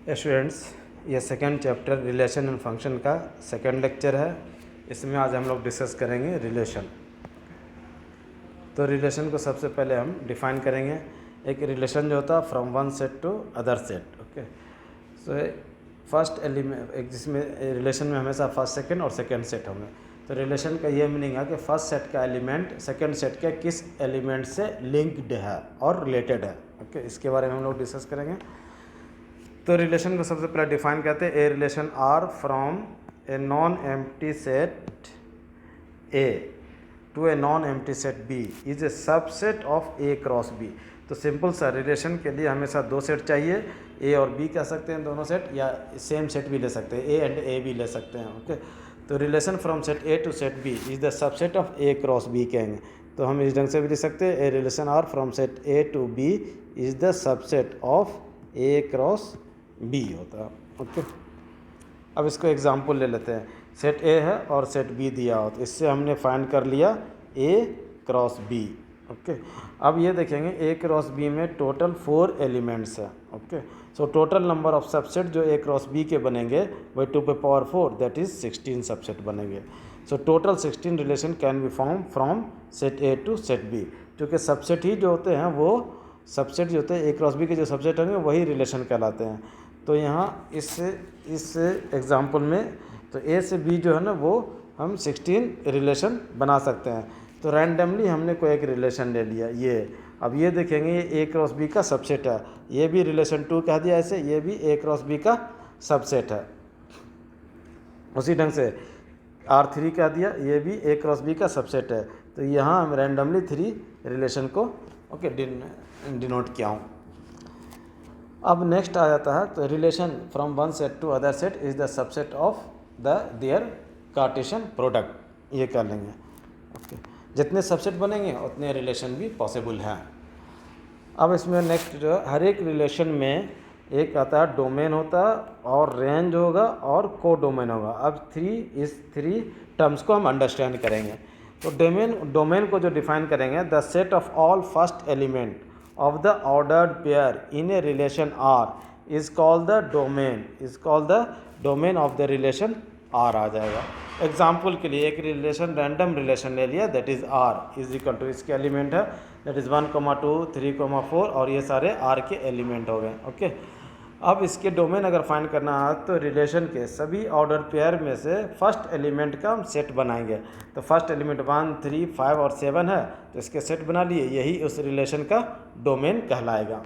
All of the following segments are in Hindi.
स्टूडेंट्स, ये second chapter relation and function का सेकेंड लेक्चर है। इसमें आज हम लोग डिस्कस करेंगे रिलेशन। तो रिलेशन को सबसे पहले हम डिफाइन करेंगे। एक रिलेशन जो होता है from one set to other set. Okay, so first element एक जिसमें रिलेशन में हमेशा फर्स्ट सेकंड और सेकंड सेट होंगे। तो रिलेशन का ये मीनिंग है कि फर्स्ट सेट का एलिमेंट सेकंड सेट के किस एलिमेंट से लिंक्ड है और रिलेटेड है। ओके, इसके बारे में हम लोग डिस्कस करेंगे। तो रिलेशन को सबसे पहले डिफाइन करते हैं। A relation R from a non empty set A to a non empty set B is a subset of A cross B. तो सिंपल सा रिलेशन के लिए हमेशा दो सेट चाहिए। ए और बी कह सकते हैं दोनों सेट, या सेम सेट भी ले सकते हैं, ए एंड ए भी ले सकते हैं। ओके, तो relation from set A to set B is the subset of A cross B कहेंगे। तो हम इस ढंग से भी लिख सकते हैं, a relation R from set A to B is the subset of A cross B होता है। ओके, अब इसको एग्जाम्पल ले लेते हैं। सेट ए है और सेट बी दिया हो, तो इससे हमने फाइंड कर लिया ए क्रॉस बी। ओके, अब ये देखेंगे ए क्रॉस बी में टोटल 4 एलिमेंट्स है। Okay, so total number of subset जो ए क्रॉस बी के बनेंगे वही 2 पे पावर 4 दैट इज 16 सबसेट बनेंगे। So total 16 relation can be form from set A to set B. क्योंकि सबसेट ही जो होते हैं वो सबसेट जो होते हैं ए क्रॉस बी के जो सबसेट होंगे वही रिलेशन कहलाते हैं। तो यहाँ इस एग्जाम्पल में तो ए से बी जो है ना वो हम 16 रिलेशन बना सकते हैं। तो रैंडमली हमने कोई एक रिलेशन ले लिया ये। अब ये देखेंगे ये ए क्रॉस बी का सबसेट है, ये भी रिलेशन 2 कह दिया ऐसे, ये भी ए क्रॉस बी का सबसेट है। उसी ढंग से R3 कह दिया, ये भी ए क्रॉस बी का सबसेट है। तो यहाँ हम रैंडमली 3 रिलेशन को ओके डिनोट किया हूँ। अब नेक्स्ट आ जाता है तो relation from one set to other set is the subset of the their Cartesian product, ये कर लेंगे। ओके, जितने सबसेट बनेंगे उतने रिलेशन भी पॉसिबल हैं। अब इसमें नेक्स्ट जो है, हर एक रिलेशन में एक आता है डोमेन होता है और रेंज होगा और को डोमेन होगा। अब इस 3 टर्म्स को हम अंडरस्टैंड करेंगे। तो डोमेन को जो डिफाइन करेंगे, the set of all first element of the ordered pair in a relation R is called the domain of the relation R आ जाएगा। एग्जाम्पल के लिए एक रिलेशन रैंडम रिलेशन ले लिया that is R is equal to, इसके एलिमेंट है दैट इज़ 1, 2, 3, 4 और ये सारे R के एलिमेंट हो गए। ओके, अब इसके डोमेन अगर फाइंड करना है तो रिलेशन के सभी ऑर्डर पेयर में से फर्स्ट एलिमेंट का हम सेट बनाएंगे। तो फर्स्ट एलिमेंट 1, 3, 5 और 7 है, तो इसके सेट बना लिए, यही उस रिलेशन का डोमेन कहलाएगा।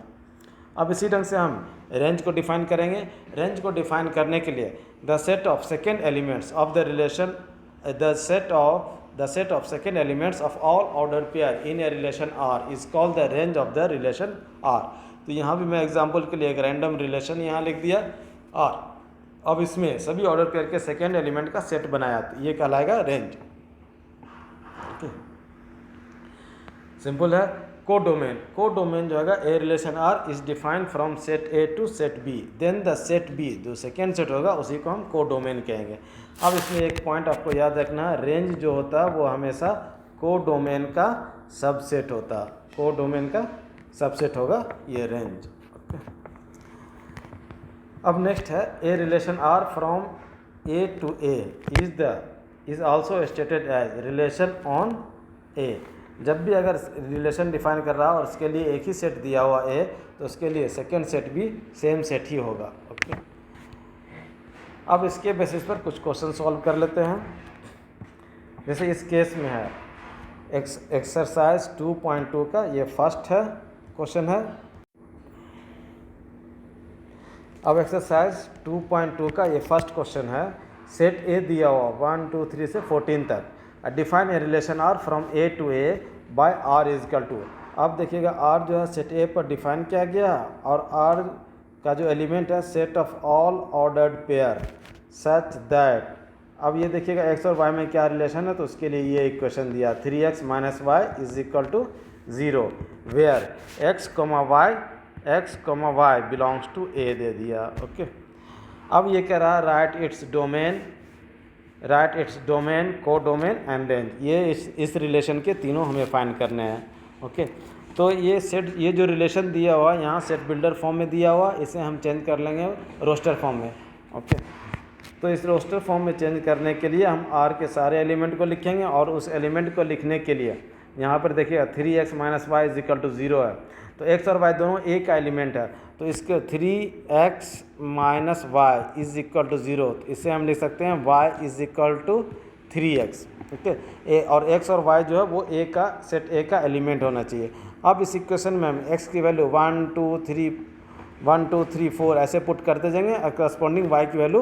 अब इसी ढंग से हम रेंज को डिफाइन करेंगे। रेंज को डिफाइन करने के लिए the set of second elements of the relation the set of second elements of all order pair in a relation R is called the range of the relation R. तो यहाँ भी मैं एग्जांपल के लिए एक रैंडम रिलेशन यहाँ लिख दिया आर। अब इसमें सभी ऑर्डर पेयर के सेकेंड एलिमेंट का सेट बनाया, तो ये कहलाएगा रेंज। ओके, सिंपल है। कोडोमेन जो है a relation R is defined from set A to set B, then the set B जो सेकेंड सेट होगा उसी को हम कोडोमेन कहेंगे। अब इसमें एक पॉइंट आपको याद रखना है, रेंज जो होता है वो हमेशा कोडोमेन का सबसेट होता है। कोडोमेन का सबसेट होगा ये रेंज। ओके, अब नेक्स्ट है a relation R from A to A is also stated as relation on A. जब भी अगर रिलेशन डिफाइन कर रहा है और उसके लिए एक ही सेट दिया हुआ ए, तो उसके लिए सेकेंड सेट भी सेम सेट ही होगा। ओके, अब इसके बेसिस पर कुछ क्वेश्चन सॉल्व कर लेते हैं। जैसे इस केस में है एक्सरसाइज 2.2 का ये फर्स्ट है क्वेश्चन है। अब एक्सरसाइज 2.2 का ये फर्स्ट क्वेश्चन है। सेट ए दिया हुआ 1, 2, 3 से 14 तक। Define a relation R from A to A by R is equal to. अब देखिएगा आर जो है सेट ए पर डिफाइन किया गया और आर का जो एलिमेंट है set of all ordered pair such that. अब ये देखिएगा एक्स और वाई में क्या रिलेशन है, तो उसके लिए ये इक्वेशन दिया 3x - y is equal to 0 where x, y belongs to A दे दिया। ओके, अब ये कह रहा है राइट इट्स डोमेन को डोमेन एंड रेंज। ये इस रिलेशन के तीनों हमें फाइंड करने हैं। ओके, तो ये जो रिलेशन दिया हुआ यहाँ सेट बिल्डर फॉर्म में दिया हुआ, इसे हम चेंज कर लेंगे रोस्टर फॉर्म में। ओके, तो इस रोस्टर फॉर्म में चेंज करने के लिए हम आर के सारे एलिमेंट को लिखेंगे, और उस एलिमेंट को लिखने के लिए यहाँ पर देखिएगा 3x minus y is equal to 0 है, तो x और y दोनों एक का एलिमेंट है, तो इसके 3x minus y is equal to 0, तो इसे हम लिख सकते हैं y is equal to 3x। Okay, और x और y जो है वो ए का सेट ए का एलिमेंट होना चाहिए। अब इस इक्वेशन में हम x की वैल्यू 1 2 3 4 ऐसे पुट करते जाएंगे और करस्पॉन्डिंग y की वैल्यू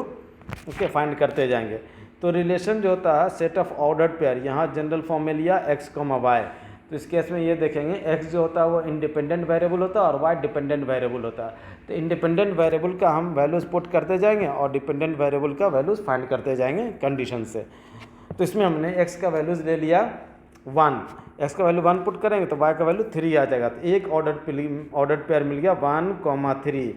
ओके फाइंड करते जाएंगे। तो रिलेशन जो होता है सेट ऑफ ऑर्डर्ड पेयर, यहाँ जनरल फॉर्म में लिया x, y, तो इस केस में ये देखेंगे x जो होता है वो इंडिपेंडेंट वेरिएबल होता है और y डिपेंडेंट वेरिएबल होता है। तो इंडिपेंडेंट वेरिएबल का हम वैल्यूज़ पुट करते जाएंगे और डिपेंडेंट वेरिएबल का वैल्यूज़ फाइंड करते जाएंगे कंडीशन से। तो इसमें हमने x का वैल्यूज़ ले लिया 1, x का वैल्यू 1 पुट करेंगे तो y का वैल्यू 3 आ जाएगा। तो एक ऑर्डर्ड पेयर मिल गया 1, 3।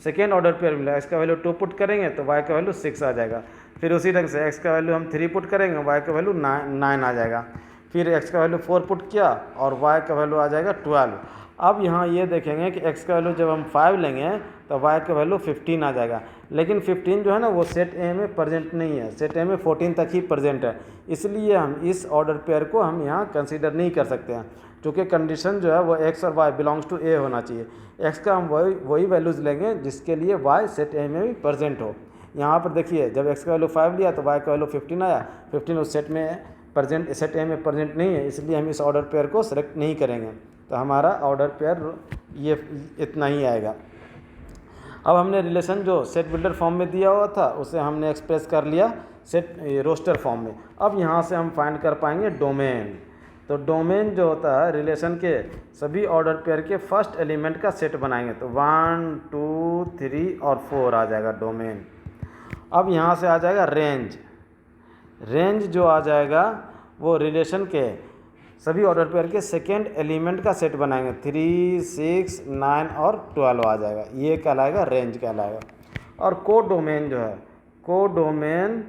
सेकेंड ऑर्डर पेयर मिला, x का वैल्यू 2 पुट करेंगे तो y का वैल्यू 6 आ जाएगा। फिर उसी ढंग से x का वैल्यू हम 3 पुट करेंगे, y का वैल्यू 9 आ जाएगा। फिर x का वैल्यू 4 पुट किया और y का वैल्यू आ जाएगा 12। अब यहाँ ये देखेंगे कि x का वैल्यू जब हम 5 लेंगे तो y का वैल्यू 15 आ जाएगा, लेकिन 15 जो है ना वो सेट ए में प्रेजेंट नहीं है, सेट ए में 14 तक ही प्रेजेंट है, इसलिए हम इस ऑर्डर पेयर को हम यहाँ कंसीडर नहीं कर सकते हैं, क्योंकि कंडीशन जो है वो x और y बिलोंग्स टू ए होना चाहिए। x का हम वही वैल्यूज़ लेंगे जिसके लिए y सेट ए में भी प्रेजेंट हो। यहाँ पर देखिए जब x का वैल्यू 5 लिया तो y का वैल्यू 15 आया, 15 उस सेट में प्रेजेंट, सेट ए में प्रेजेंट नहीं है, इसलिए हम इस ऑर्डर पेयर को सेलेक्ट नहीं करेंगे, तो हमारा ऑर्डर पेयर ये इतना ही आएगा। अब हमने रिलेशन जो सेट बिल्डर फॉर्म में दिया हुआ था उसे हमने एक्सप्रेस कर लिया सेट रोस्टर फॉर्म में। अब यहाँ से हम फाइंड कर पाएंगे डोमेन। तो डोमेन जो होता है रिलेशन के सभी ऑर्डर पेयर के फर्स्ट एलिमेंट का सेट बनाएंगे, तो 1 2 3 और 4 आ जाएगा डोमेन। अब यहाँ से आ जाएगा रेंज। रेंज जो आ जाएगा वो रिलेशन के सभी ऑर्डर पेयर के सेकेंड एलिमेंट का सेट बनाएंगे, 3 6 9 और 12 आ जाएगा, ये कहलाएगा रेंज कहलाएगा। और को डोमेन जो है, को डोमेन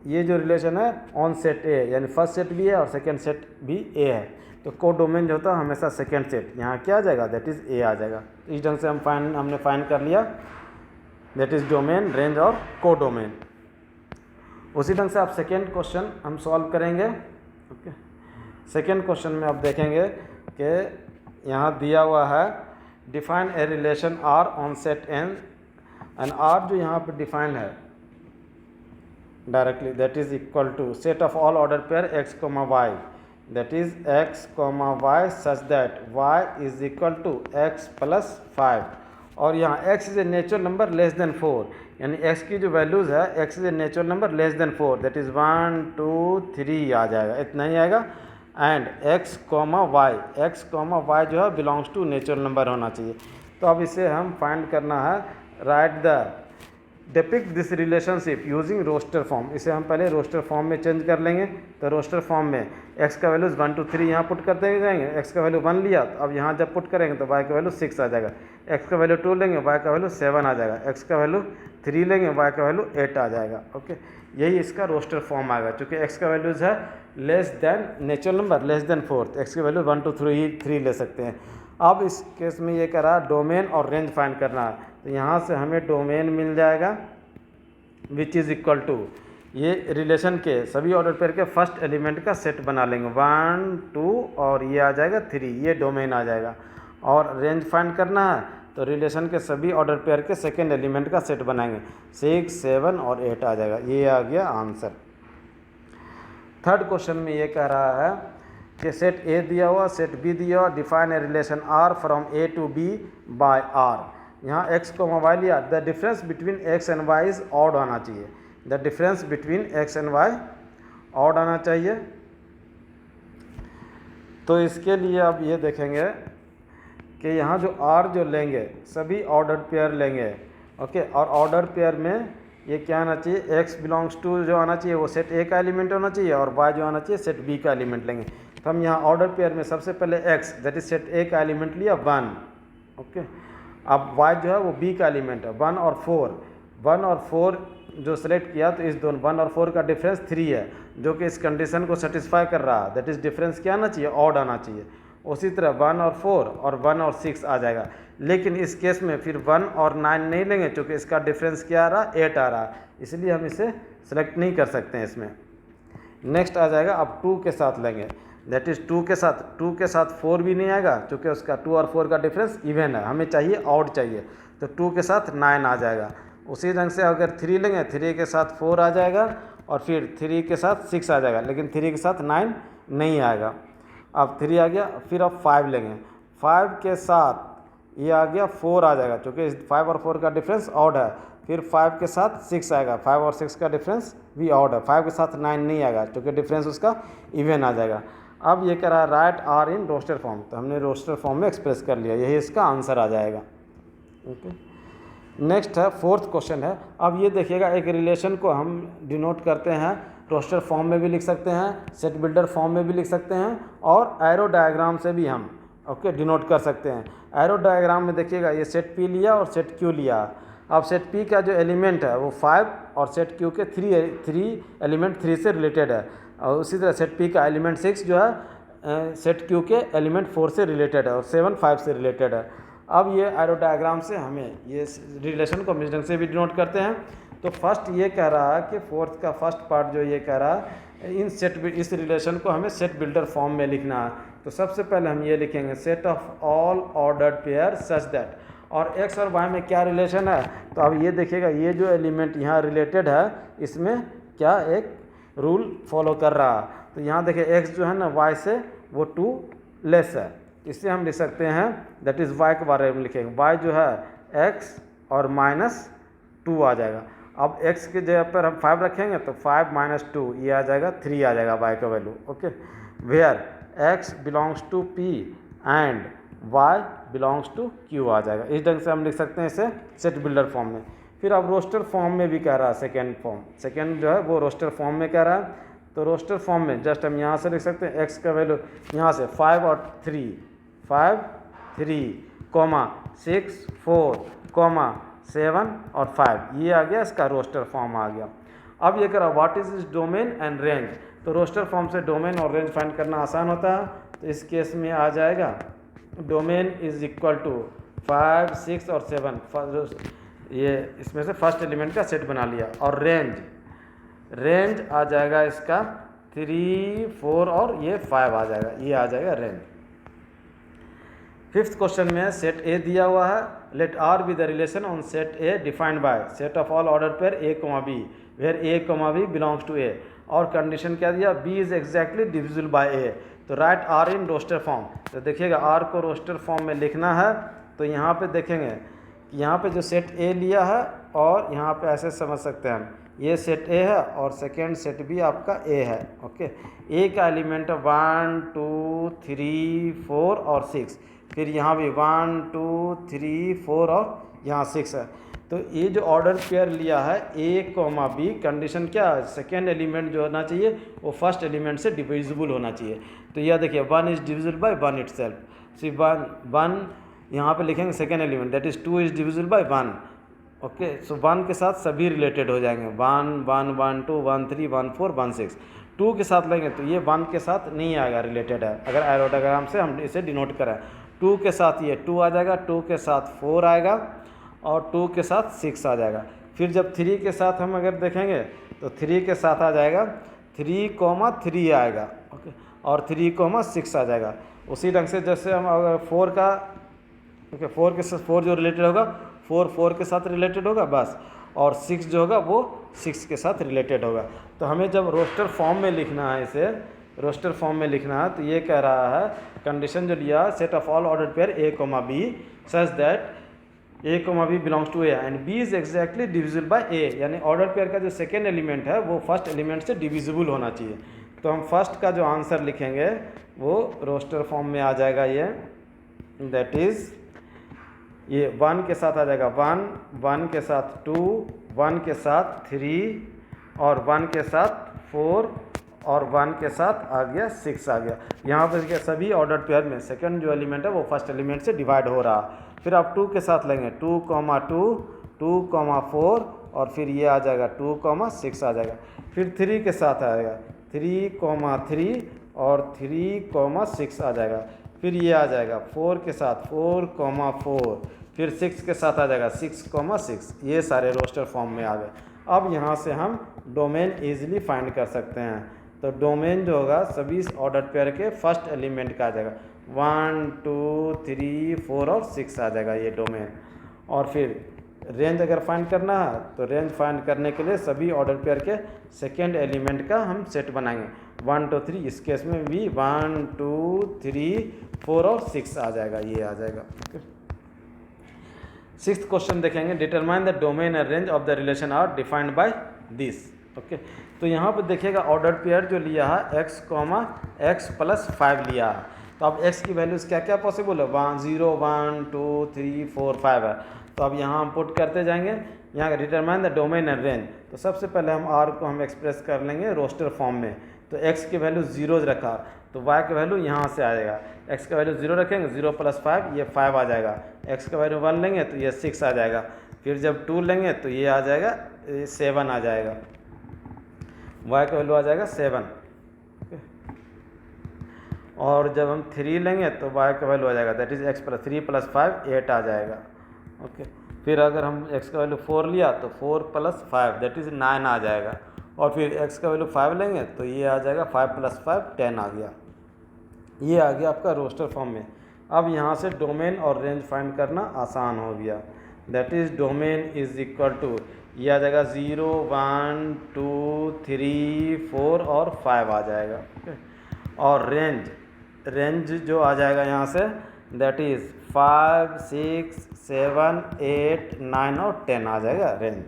ये जो रिलेशन है ऑन सेट ए, यानी फर्स्ट सेट भी है और सेकेंड सेट भी ए है, तो को डोमेन जो होता है हमेशा सेकेंड सेट यहाँ क्या आ जाएगा, दैट इज़ ए आ जाएगा। इस ढंग से हमने फाइंड कर लिया दैट इज़ डोमेन, रेंज और को डोमेन। उसी ढंग से आप सेकेंड क्वेश्चन हम सॉल्व करेंगे। ओके, सेकेंड क्वेश्चन में आप देखेंगे कि यहाँ दिया हुआ है define a relation R on set N, and R जो यहाँ पर डिफाइन है directly that is equal to set of all order pair x, y, that is x, y such that y is equal to x plus 5, और यहाँ x is a natural number less than 4, यानी x की जो वैल्यूज़ है x is a natural number less than 4, that is 1 2 3 आ जाएगा, इतना ही आएगा। एंड x, y जो है बिलोंग्स टू नेचुरल नंबर होना चाहिए। तो अब इसे हम फाइंड करना है, write the depict this relationship using roster form. इसे हम पहले रोस्टर फॉर्म में चेंज कर लेंगे। तो रोस्टर फॉर्म में x का वैल्यूज़ 1 2 3 यहाँ पुट करते जाएंगे, x का वैल्यू 1 लिया तो अब यहाँ जब पुट करेंगे तो y का वैल्यू 6 आ जाएगा, x का वैल्यू 2 लेंगे y का वैल्यू 7 आ जाएगा, x का वैल्यू 3 लेंगे y का वैल्यू 8 आ जाएगा। ओके, यही इसका रोस्टर फॉर्म आएगा, क्योंकि x का वैल्यूज़ है less than natural number less than 4, तो x की वैल्यू 1 2 3 ले सकते हैं। अब इस केस में ये करा डोमेन और रेंज फाइंड करना है, तो यहाँ से हमें डोमेन मिल जाएगा विच इज़ इक्वल टू ये रिलेशन के सभी ऑर्डर पेयर के फर्स्ट एलिमेंट का सेट बना लेंगे, 1 2 और ये आ जाएगा 3, ये डोमेन आ जाएगा। और रेंज फाइंड करना है तो रिलेशन के सभी ऑर्डर पेयर के सेकेंड एलिमेंट का सेट बनाएंगे, 6 7 और 8 आ जाएगा, ये आ गया आंसर। थर्ड क्वेश्चन में ये कह रहा है कि सेट ए दिया हुआ, सेट बी दिया हुआ, define a relation R from A to B by R. यहाँ x को y लिया, the difference between x and y is odd आना चाहिए, the difference between x and y odd आना चाहिए। तो इसके लिए अब ये देखेंगे कि यहाँ जो r जो लेंगे सभी ऑर्डर्ड पेयर लेंगे, ओके, और ऑर्डर पेयर में ये क्या आना चाहिए, x बिलोंग्स टू जो आना चाहिए वो सेट a का एलिमेंट होना चाहिए, और y जो आना चाहिए सेट b का एलिमेंट लेंगे। तो हम यहाँ ऑर्डर पेयर में सबसे पहले x that is set a का एलिमेंट लिया 1, ओके, अब y जो है वो b का एलिमेंट है 1 और 4 जो सेलेक्ट किया, तो इस दोनों 1 और 4 का डिफरेंस 3 है, जो कि इस कंडीशन को सेटिस्फाई कर रहा है, दैट इज डिफरेंस क्या आना चाहिए, ऑड आना चाहिए। उसी तरह 1 और 4 और 1 और 6 आ जाएगा। लेकिन इस केस में फिर 1 और 9 नहीं लेंगे, क्योंकि इसका डिफरेंस क्या आ रहा, 8 आ रहा, इसलिए हम इसे सेलेक्ट नहीं कर सकते हैं इसमें। नेक्स्ट आ जाएगा अब 2 के साथ लेंगे, दैट इज़ 2 के साथ 4 भी नहीं आएगा, क्योंकि उसका 2 और 4 का डिफरेंस इवन है, हमें चाहिए ऑड चाहिए, तो 2 के साथ 9 आ जाएगा। उसी ढंग से अगर 3 लेंगे, 3 के साथ 4 आ जाएगा और फिर 3 के साथ 6 आ जाएगा, लेकिन 3 के साथ 9 नहीं आएगा। अब 3 आ गया, फिर अब 5 लेंगे, 5 के साथ ये आ गया 4 आ जाएगा, क्योंकि 5 और 4 का डिफरेंस ऑड है। फिर 5 के साथ 6 आएगा, 5 और 6 का डिफरेंस भी ऑड है। 5 के साथ 9 नहीं आएगा, क्योंकि डिफरेंस उसका इवन आ जाएगा। अब ये कह रहा है write R in roster form, तो हमने रोस्टर फॉर्म में एक्सप्रेस कर लिया, यही इसका आंसर आ जाएगा। ओके, नेक्स्ट है फोर्थ क्वेश्चन है। अब ये देखिएगा, एक रिलेशन को हम डिनोट करते हैं रोस्टर फॉर्म में भी लिख सकते हैं, सेट बिल्डर फॉर्म में भी लिख सकते हैं, और एरो डायग्राम से भी हम डिनोट कर सकते हैं। एरो डायग्राम में देखिएगा, ये सेट पी लिया और सेट क्यू लिया। अब सेट पी का जो एलिमेंट है वो 5 और सेट क्यू के 3 एलिमेंट 3 से रिलेटेड है, और उसी तरह सेट पी का एलिमेंट 6 जो है सेट क्यू के एलिमेंट 4 से रिलेटेड है, और 7 5 से रिलेटेड है। अब ये एरो डायग्राम से हमें ये रिलेशन को मिस ढंग से भी डिनोट करते हैं। तो फर्स्ट ये कह रहा है कि फोर्थ का फर्स्ट पार्ट जो ये कह रहा है, इस रिलेशन को हमें सेट बिल्डर फॉर्म में लिखना है। तो सबसे पहले हम ये लिखेंगे set of all ordered pair such that, और एक्स और वाई में क्या रिलेशन है, तो अब ये देखिएगा, ये जो एलिमेंट यहाँ रिलेटेड है इसमें क्या एक रूल फॉलो कर रहा है। तो यहाँ देखिए एक्स जो है ना वाई से वो 2 लेस है, इससे हम लिख सकते हैं दैट इज़ वाई के बारे में लिखेंगे, वाई जो है एक्स और -2 आ जाएगा। अब x के जगह पर हम 5 रखेंगे तो 5 - 2 ये आ जाएगा 3 आ जाएगा y का value. Okay, where x belongs to p and y belongs to q आ जाएगा। इस ढंग से हम लिख सकते हैं इसे सेट बिल्डर फॉर्म में। फिर अब रोस्टर फॉर्म में भी कह रहा है, सेकेंड जो है वो रोस्टर फॉर्म में कह रहा है। तो रोस्टर फॉर्म में जस्ट हम यहाँ से लिख सकते हैं x का वैल्यू यहाँ से 5 और 3 कॉमा 6 4 कॉमा 7 और 5, ये आ गया, इसका रोस्टर फॉर्म आ गया। अब ये करा what is is domain and range, तो रोस्टर फॉर्म से डोमेन और रेंज फाइंड करना आसान होता है। तो इस केस में आ जाएगा डोमेन इज इक्वल टू 5 6 और 7, ये इसमें से फर्स्ट एलिमेंट का सेट बना लिया, और रेंज आ जाएगा इसका 3 4 और ये 5 आ जाएगा, ये आ जाएगा रेंज। फिफ्थ क्वेश्चन में सेट ए दिया हुआ है, let R be the relation on set A defined by set of all order pair a comma b where a comma b belongs to A, और कंडीशन क्या दिया, b is exactly divisible by a. तो write R in roster form, तो देखिएगा आर को रोस्टर फॉर्म में लिखना है। तो यहाँ पे देखेंगे कि यहाँ पे जो सेट ए लिया है, और यहाँ पे ऐसे समझ सकते हैं हम, ये सेट ए है और सेकेंड सेट भी आपका ए है। ओके, ए का एलिमेंट है 1 2 3 4 और 6, फिर यहाँ भी 1 2 3 4 और यहाँ 6 है। तो ये जो ऑर्डर पेयर लिया है ए कॉमा बी, कंडीशन क्या है, सेकेंड एलिमेंट जो होना चाहिए वो फर्स्ट एलिमेंट से डिविजिबल होना चाहिए। तो यह देखिए 1 इज डिविजिबल बाय 1 इटसेल्फ, सिर्फ 1 यहाँ पे लिखेंगे second element, that is 2 is divisible by 1। Okay, so 1 के साथ सभी रिलेटेड हो जाएंगे, 1 1 1 2 1 3 1 4 1 6। 2 के साथ लेंगे तो ये 1 के साथ नहीं आएगा, रिलेटेड है, अगर एरो डायग्राम से हम इसे डिनोट करें। 2 के साथ ये 2 आ जाएगा, 2 के साथ 4 आएगा, और 2 के साथ 6 आ जाएगा। फिर जब 3 के साथ हम अगर देखेंगे तो 3 के साथ आ जाएगा 3 आएगा। ओके, और 3 6 आ जाएगा। उसी ढंग से जैसे हम अगर 4 का 4 के साथ 4 जो रिलेटेड होगा 4 के साथ रिलेटेड होगा बस, और 6 जो होगा वो 6 के साथ रिलेटेड होगा। तो हमें जब रोस्टर फॉर्म में लिखना है, इसे रोस्टर फॉर्म में लिखना है, तो ये कह रहा है कंडीशन जो लिया, set of all order pair a comma b such that a comma b belongs to A and b is exactly divisible by a, यानी ऑर्डर पेयर का जो सेकेंड एलिमेंट है वो फर्स्ट एलिमेंट से डिविजिबल होना चाहिए। तो हम फर्स्ट का जो आंसर लिखेंगे वो रोस्टर फॉर्म में आ जाएगा, ये दैट इज ये 1 के साथ आ जाएगा 1 के साथ 2 1 के साथ 3 और 1 के साथ 4 और 1 के साथ आ गया 6 आ गया। यहाँ पर सभी ऑर्डर पेयर में सेकंड जो एलिमेंट है वो फर्स्ट एलिमेंट से डिवाइड हो रहा। फिर आप 2 के साथ लेंगे 2 2 4 और फिर ये आ जाएगा 2 6 आ जाएगा। फिर 3 के साथ आएगा 3 3 और 3 6 आ जाएगा। फिर ये आ जाएगा 4 के साथ 4,4, फिर 6 के साथ आ जाएगा 6,6। ये सारे रोस्टर फॉर्म में आ गए। अब यहाँ से हम डोमेन ईजिली फाइंड कर सकते हैं। तो डोमेन जो होगा सभी ऑर्डर पेयर के फर्स्ट एलिमेंट का आ जाएगा। 1 2 3 4 और 6 आ जाएगा ये डोमेन। और फिर रेंज अगर फाइंड करना है तो रेंज फाइंड करने के लिए सभी ऑर्डर पेयर के सेकेंड एलिमेंट का हम सेट बनाएंगे। 1 2 3, इस केस में भी 1 2 3 4 और 6 आ जाएगा, ये आ जाएगा। सिक्स्थ क्वेश्चन देखेंगे, determine the domain and range of the relation R defined by this. Okay, तो यहाँ पर देखिएगा ऑर्डर पेयर जो लिया है x, x + 5 लिया है। तो अब x की वैल्यूज़ क्या क्या पॉसिबल है, 0 1 2 3 4 5 है। तो अब यहाँ हम पुट करते जाएंगे। यहाँ determine the domain and range, तो सबसे पहले हम r को हम एक्सप्रेस कर लेंगे रोस्टर फॉर्म में। तो x की वैल्यू 0 रखा, तो y की वैल्यू यहाँ से आ जाएगा। x का वैल्यू 0 रखेंगे, 0 + 5 ये 5 आ जाएगा। x का वैल्यू 1 लेंगे तो ये 6 आ जाएगा। फिर जब 2 लेंगे तो ये आ जाएगा 7 आ जाएगा। y का वैल्यू आ जाएगा 7। और जब हम 3 लेंगे तो y का वैल्यू आ जाएगा, दैट इज़ x + 3 + 5 8 आ जाएगा। ओके, फिर अगर हम x का वैल्यू 4 लिया तो 4 + 5 दैट इज़ 9 आ जाएगा। और फिर x का वैल्यू 5 लेंगे तो ये आ जाएगा 5 + 5 10 आ गया। ये आ गया आपका रोस्टर फॉर्म में। अब यहाँ से डोमेन और रेंज फाइंड करना आसान हो गया। That is domain is equal to, ये आ जाएगा 0 1 2 3 4 और 5 आ जाएगा। ओके, और रेंज जो आ जाएगा यहाँ से दैट इज़ 5 6 7 8 9 और 10 आ जाएगा रेंज।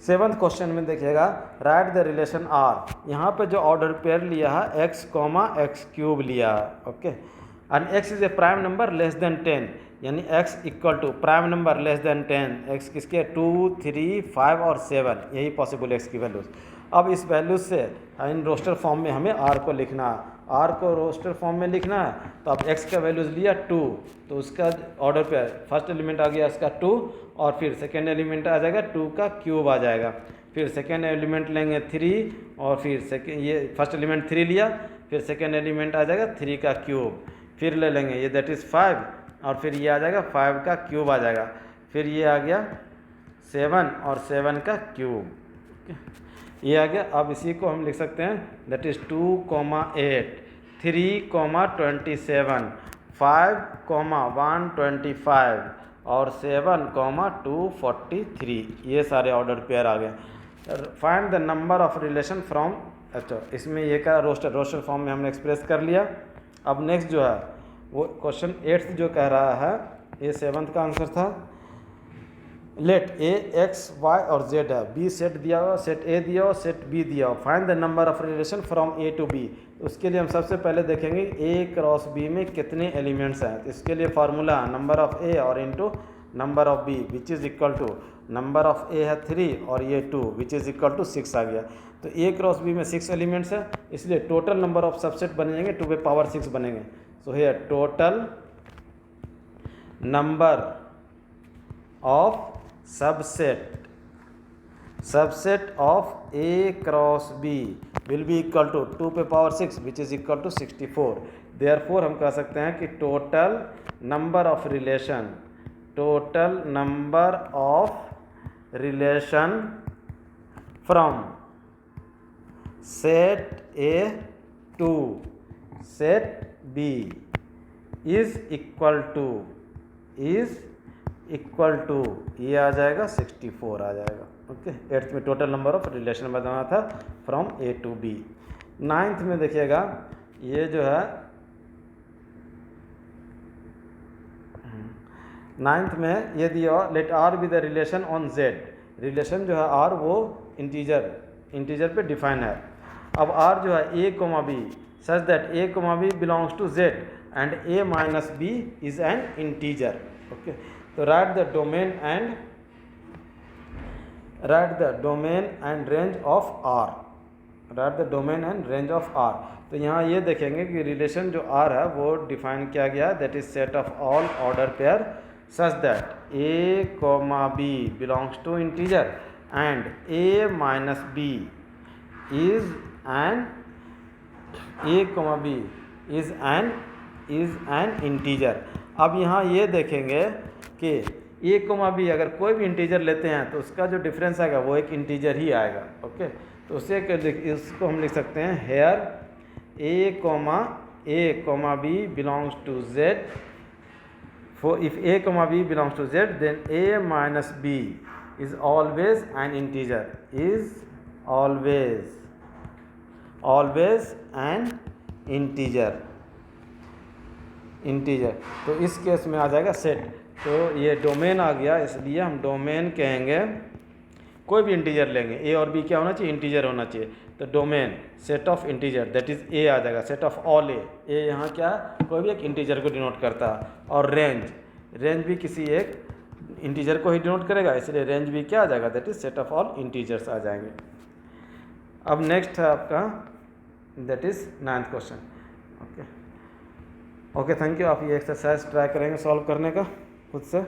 सेवन्थ क्वेश्चन में देखिएगा, राइट द रिलेशन आर। यहाँ पे जो ऑर्डर पेयर लिया है x, x³ लिया है। Okay, and x is a prime number less than 10, यानी x equal to prime number less than 10। x किसके 2 3 5 और 7, यही पॉसिबल x की वैल्यूज। अब इस वैल्यूज से इन रोस्टर फॉर्म में हमें r को लिखना है। r को रोस्टर फॉर्म में लिखना है तो अब x का वैल्यूज लिया 2, तो उसका ऑर्डर पे फर्स्ट एलिमेंट आ गया इसका 2, और फिर सेकेंड एलिमेंट आ जाएगा 2 का क्यूब आ जाएगा। फिर सेकेंड एलिमेंट लेंगे 3, और फिर ये फर्स्ट एलिमेंट 3 लिया, फिर सेकेंड एलिमेंट आ जाएगा 3 का क्यूब, फिर ले लेंगे ये दैट इज़ 5, और फिर ये आ जाएगा 5 का क्यूब आ जाएगा। फिर ये आ गया 7 और 7 का क्यूब, ये आ गया। अब इसी को हम लिख सकते हैं दैट इज़ 2, 8 3, 27 5, 125 और 7, 243। ये सारे ऑर्डर पेयर आ गए। Find the number of relation from, अच्छा इसमें ये का रोस्टर फॉर्म में हमने एक्सप्रेस कर लिया। अब नेक्स्ट जो है वो क्वेश्चन 8th जो कह रहा है, ये 7th का आंसर था। लेट a x y और z है, b सेट दिया हुआ, सेट a दिया हुआ, सेट b दिया हुआ। Find the number of relation from a to b। उसके लिए हम सबसे पहले देखेंगे a क्रॉस b में कितने एलिमेंट्स हैं। तो इसके लिए फार्मूला नंबर ऑफ a और into number of b which is equal to number of a है 3 और ये 2 विच इज़ इक्वल टू 6 आ गया। तो a क्रॉस b में 6 एलिमेंट्स है, इसलिए टोटल नंबर ऑफ सबसेट बन जाएंगे 2⁻6 बनेंगे। So here total number of subset of a cross b will be equal to 2⁻6 which is equal to 64। therefore हम कह सकते हैं कि total number of relation from set a to set b is equal to ये आ जाएगा 64 आ जाएगा। ओके, 8th में टोटल नंबर ऑफ रिलेशन बताना था from A to B. 9th में देखिएगा ये जो है 9th में ये दिया let R be the relation on Z. Relation जो है आर वो इंटीजर पे डिफाइन है। अब आर जो है a, b such that a, b belongs to z and a minus b is an integer. Okay, तो write the domain and range of R. तो यहाँ ये देखेंगे कि रिलेशन जो आर है वो डिफाइन किया गया है, that is set of all order pair such that a, b belongs to integer and a minus b is an is an integer. अब यहाँ ये देखेंगे कि ए कोमा बी अगर कोई भी इंटीजर लेते हैं तो उसका जो डिफरेंस आएगा वो एक इंटीजर ही आएगा। ओके, तो उसे इसको हम लिख सकते हैं here A comma B belongs to Z. For if a comma b belongs to z, then a minus b is always an integer, is always an integer। तो इस केस में आ जाएगा सेट। तो ये डोमेन आ गया, इसलिए हम डोमेन कहेंगे कोई भी इंटीजर लेंगे, ए और बी क्या होना चाहिए, इंटीजर होना चाहिए। तो domain set of integer that is A आ जाएगा, सेट ऑफ ऑल ए यहाँ क्या कोई भी एक इंटीजर को डिनोट करता है। और रेंज भी किसी एक इंटीजर को ही डिनोट करेगा, इसलिए रेंज भी क्या आ जाएगा, that is set of all integers आ जाएंगे। अब नेक्स्ट है आपका that is 9th question. Okay, thank you. आप ये एक्सरसाइज ट्राई करेंगे सॉल्व करने का खुद से।